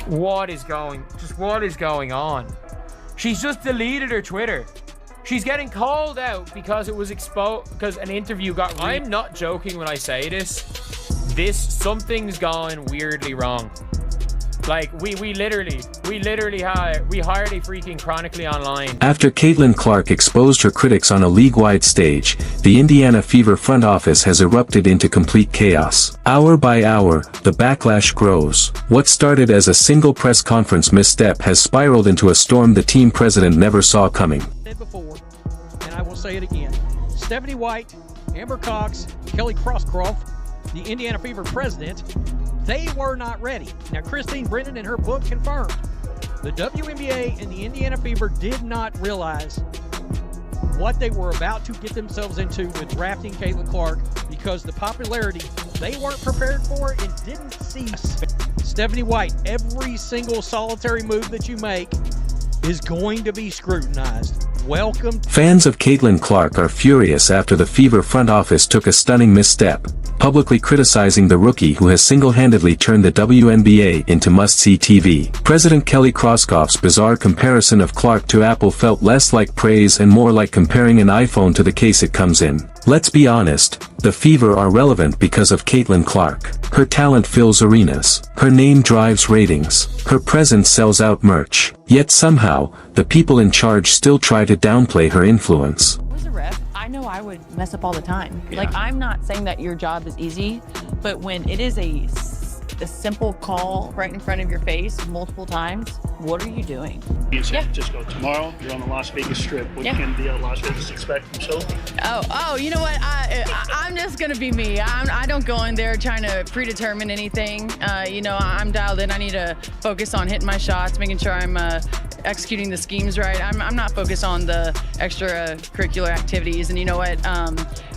What is going on? She's just deleted her Twitter. She's getting called out because it was exposed, because an interview got I'm not joking when I say this. Something's gone weirdly wrong. Like, we literally hired a freaking Chronically Online. After Caitlin Clark exposed her critics on a league-wide stage, the Indiana Fever front office has erupted into complete chaos. Hour by hour, the backlash grows. What started as a single press conference misstep has spiraled into a storm the team president never saw coming. Before, and I will say it again. Stephanie White, Amber Cox, Kelly Crosscroft, the Indiana Fever president, they were not ready. Now, Christine Brennan in her book confirmed the WNBA and the Indiana Fever did not realize what they were about to get themselves into with drafting Caitlin Clark, because the popularity they weren't prepared for and didn't cease. Stephanie White, every single solitary move that you make is going to be scrutinized. Welcome. Fans of Caitlin Clark are furious after the Fever front office took a stunning misstep, publicly criticizing the rookie who has single-handedly turned the WNBA into must-see TV. President Kelly Crosscoff's bizarre comparison of Clark to Apple felt less like praise and more like comparing an iPhone to the case it comes in. Let's be honest, the Fever are relevant because of Caitlin Clark. Her talent fills arenas. Her name drives ratings. Her presence sells out merch. Yet somehow, the people in charge still try to downplay her influence. As a ref, I know I would mess up all the time. Yeah. Like, I'm not saying that your job is easy, but when it is a simple call right in front of your face multiple times, what are you doing? Just go tomorrow. You're on the Las Vegas Strip. What can the Las Vegas expect from Sophie? Oh, you know what? I'm just gonna be me. I don't go in there trying to predetermine anything. I'm dialed in. I need to focus on hitting my shots, making sure I'm executing the schemes right. I'm not focused on the extracurricular activities. And you know what?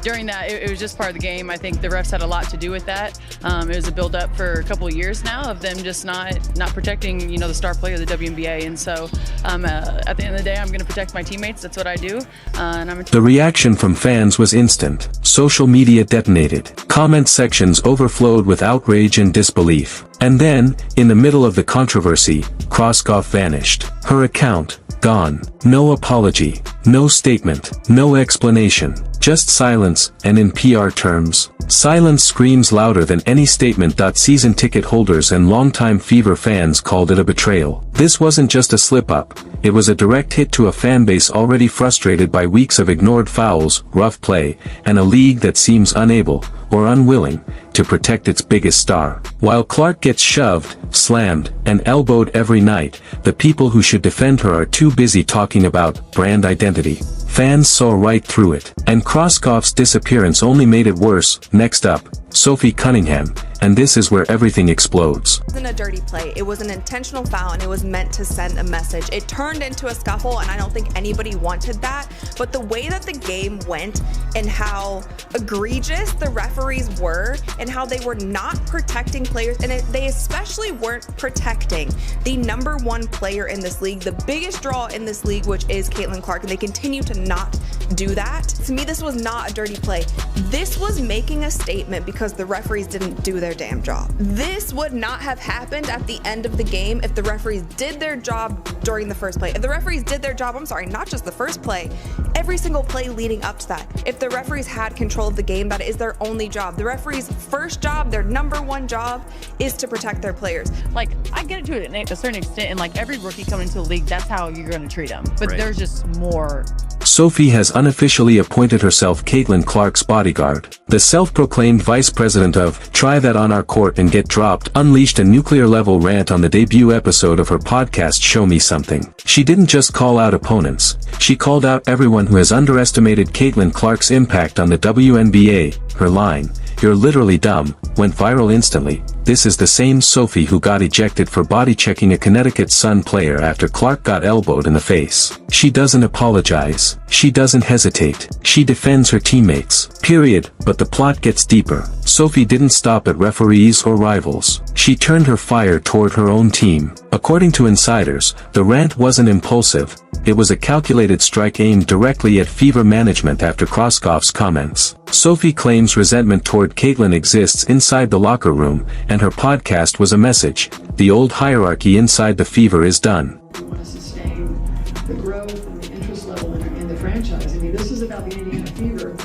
During that, it was just part of the game. I think the refs had a lot to do with that. It was a build-up for a couple of years now of them just not protecting, the star player of the WNBA. And so at the end of the day, I'm going to protect my teammates. That's what I do. The reaction from fans was instant. Social media detonated. Comment sections overflowed with outrage and disbelief. And then, in the middle of the controversy, Crosscoff vanished. Her account, gone. No apology, no statement, no explanation. Just silence, and in PR terms, silence screams louder than any statement. Season ticket holders and longtime Fever fans called it a betrayal. This wasn't just a slip-up, it was a direct hit to a fanbase already frustrated by weeks of ignored fouls, rough play, and a league that seems unable, or unwilling, to protect its biggest star. While Clark gets shoved, slammed, and elbowed every night, the people who should defend her are too busy talking about brand identity. Fans saw right through it, and Crosscoff's disappearance only made it worse. Next up, Sophie Cunningham, and this is where everything explodes. It wasn't a dirty play, it was an intentional foul, and it was meant to send a message. It turned into a scuffle, and I don't think anybody wanted that, but the way that the game went and how egregious the referees were and how they were not protecting players, and they especially weren't protecting the #1 player in this league, the biggest draw in this league, which is Caitlin Clark, and they continue to not do that. To me, this was not a dirty play. This was making a statement because the referees didn't do their damn job. This would not have happened at the end of the game if the referees did their job during the first play. If the referees did their job, not just the first play, every single play leading up to that. If the referees had control of the game, that is their only job. The referees' first job, their #1 job, is to protect their players. Like, I get it to a certain extent, and like every rookie coming into the league, that's how you're going to treat them. But There's just more. Sophie has unofficially appointed herself Caitlin Clark's bodyguard. The self-proclaimed vice president of "Try That on Our Court and Get Dropped" unleashed a nuclear-level rant on the debut episode of her podcast Show Me Something. She didn't just call out opponents, she called out everyone who has underestimated Caitlin Clark's impact on the WNBA. Her line, "You're literally dumb," went viral instantly. This is the same Sophie who got ejected for body-checking a Connecticut Sun player after Clark got elbowed in the face. She doesn't apologize. She doesn't hesitate. She defends her teammates. Period. But the plot gets deeper. Sophie didn't stop at referees or rivals. She turned her fire toward her own team. According to insiders, the rant wasn't impulsive. It was a calculated strike aimed directly at Fever management after Crosscoff's comments. Sophie claims resentment toward Caitlin exists inside the locker room, and her podcast was a message. The old hierarchy inside the Fever is done. We want to sustain the growth and the interest level in the franchise. I mean, this is about the Indiana Fever.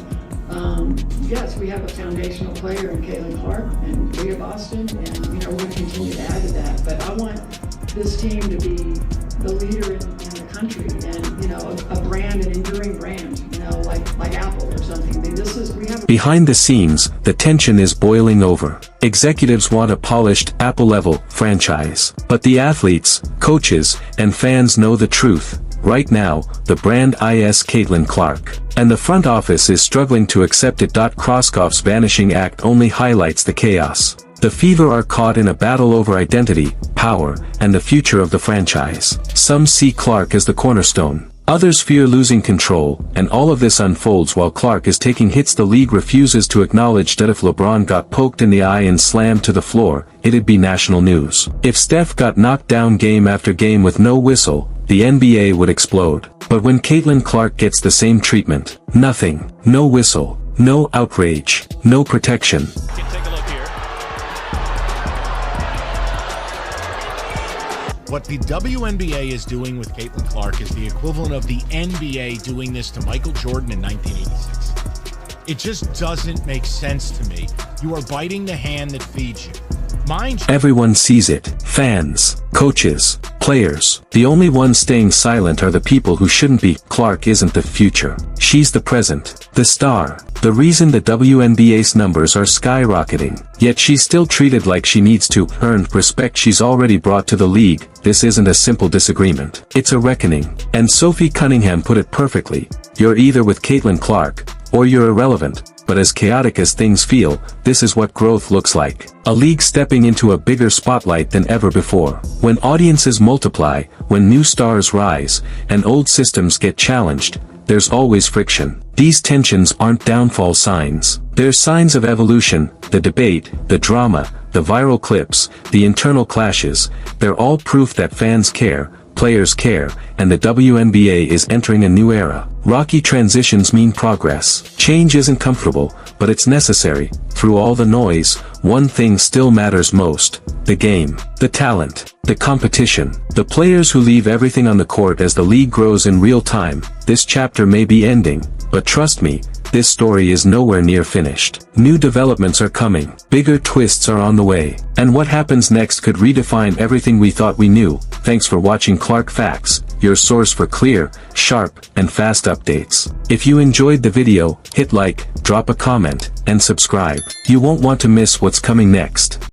Yes, we have a foundational player in Caitlin Clark and Leah Boston, and we're going to continue to add to that. But I want this team to be the leader in the country, and a brand, an enduring brand, like Apple or something. I mean, Behind the scenes, the tension is boiling over. Executives want a polished, Apple-level franchise, but the athletes, coaches, and fans know the truth. Right now, the brand is Caitlin Clark, and the front office is struggling to accept it. Kroskov's vanishing act only highlights the chaos. The Fever are caught in a battle over identity, power, and the future of the franchise. Some see Clark as the cornerstone. Others fear losing control, and all of this unfolds while Clark is taking hits. The league refuses to acknowledge that if LeBron got poked in the eye and slammed to the floor, it'd be national news. If Steph got knocked down game after game with no whistle, the NBA would explode. But when Caitlin Clark gets the same treatment, nothing, no whistle, no outrage, no protection. What the WNBA is doing with Caitlin Clark is the equivalent of the NBA doing this to Michael Jordan in 1986. It just doesn't make sense to me. You are biting the hand that feeds you. Mind you, everyone sees it. Fans, coaches, players. The only ones staying silent are the people who shouldn't be. Clark isn't the future. She's the present, the star. The reason the WNBA's numbers are skyrocketing. Yet she's still treated like she needs to earn respect she's already brought to the league. This isn't a simple disagreement. It's a reckoning. And Sophie Cunningham put it perfectly. You're either with Caitlin Clark, or you're irrelevant. But as chaotic as things feel, this is what growth looks like. A league stepping into a bigger spotlight than ever before. When audiences multiply, when new stars rise, and old systems get challenged, there's always friction. These tensions aren't downfall signs. They're signs of evolution. The debate, the drama, the viral clips, the internal clashes, they're all proof that fans care, players care, and the WNBA is entering a new era. Rocky transitions mean progress. Change isn't comfortable, but it's necessary. Through all the noise, one thing still matters most: the game, the talent, the competition, the players who leave everything on the court as the league grows in real time. This chapter may be ending, but trust me, this story is nowhere near finished. New developments are coming. Bigger twists are on the way. And what happens next could redefine everything we thought we knew. Thanks for watching Clark Facts, your source for clear, sharp, and fast updates. If you enjoyed the video, hit like, drop a comment, and subscribe. You won't want to miss what's coming next.